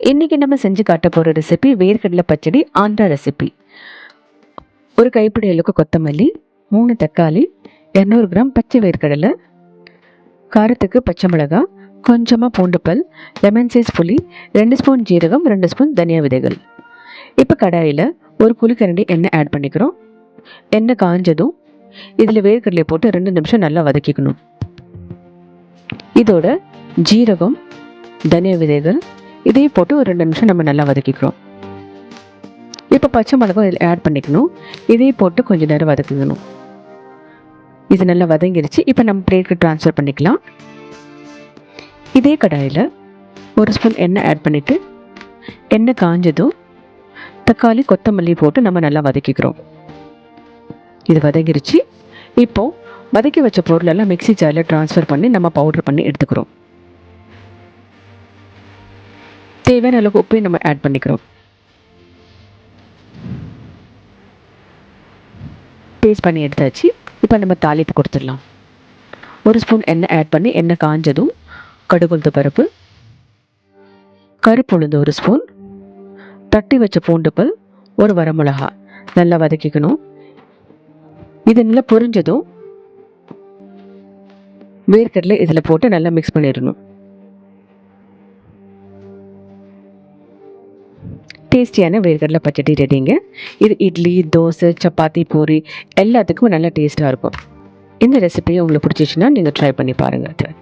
இன்னைக்கு நம்ம செஞ்சு காட்ட போகிற ரெசிபி வேர்க்கடலை பச்சடி ஆந்திரா ரெசிபி. ஒரு கைப்பிடி அளவுக்கு கொத்தமல்லி, 3 தக்காளி, 200 கிராம் பச்சை வேர்க்கடலை, காரத்துக்கு பச்சை மிளகாய், கொஞ்சமாக பூண்டுப்பல், லெமன் சைஸ் புளி, 2 ஸ்பூன் ஜீரகம், 2 ஸ்பூன் தனியா விதைகள். இப்போ கடாயில் ஒரு குழிக்கரண்டி எண்ணெய் ஆட் பண்ணிக்கிறோம். எண்ணெய் காஞ்சதும் இதில் வேர்க்கடலையை போட்டு 2 நிமிஷம் நல்லா வதக்கிக்கணும். இதோட ஜீரகம், தனியா விதைகள் இதையும் போட்டு ஒரு 2 நிமிஷம் நம்ம நல்லா வதக்கிக்கிறோம். இப்போ பச்சை மிளகாய் இதில் ஆட் பண்ணிக்கணும். இதையும் போட்டு கொஞ்சம் நேரம் வதக்கிக்கணும். இது நல்லா வதங்கிருச்சு. இப்போ நம்ம பிளேட்டுக்கு ட்ரான்ஸ்ஃபர் பண்ணிக்கலாம். இதே கடாயில் 1 ஸ்பூன் எண்ணெய் ஆட் பண்ணிவிட்டு எண்ணெய் காஞ்சதும் தக்காளி, கொத்தமல்லி போட்டு நம்ம நல்லா வதக்கிக்கிறோம். இது வதங்கிருச்சு. இப்போது வதக்கி வச்ச பொருளெல்லாம் மிக்ஸி ஜாரில் ட்ரான்ஸ்ஃபர் பண்ணி நம்ம பவுடர் பண்ணி எடுத்துக்கிறோம். தேவையான அளவுக்கு உப்பையும் நம்ம ஆட் பண்ணிக்கிறோம். பேஸ்ட் பண்ணி எடுத்தாச்சு. இப்போ நம்ம தாளிப்பு கொடுத்துடலாம். 1 ஸ்பூன் எண்ணெய் ஆட் பண்ணி எண்ணெய் காஞ்சதும் கடுகு உளுந்து பருப்பு, கருப்பு உளுந்து 1 ஸ்பூன், தட்டி வச்ச பூண்டுப்பல், 1 வரமிளகா நல்லா வதக்கிக்கணும். இது நல்லா பொரிஞ்சதும் வேர்க்கடலை இதில் போட்டு நல்லா மிக்ஸ் பண்ணிடணும். டேஸ்டியான வேர்க்கடலை பச்சடி ரெடிங்க. இது இட்லி, தோசை, சப்பாத்தி, பூரி எல்லாத்துக்கும் நல்லா டேஸ்ட்டாக இருக்கும். இந்த ரெசிபியை உங்களுக்கு பிடிச்சிச்சுன்னா நீங்கள் ட்ரை பண்ணி பாருங்கள்.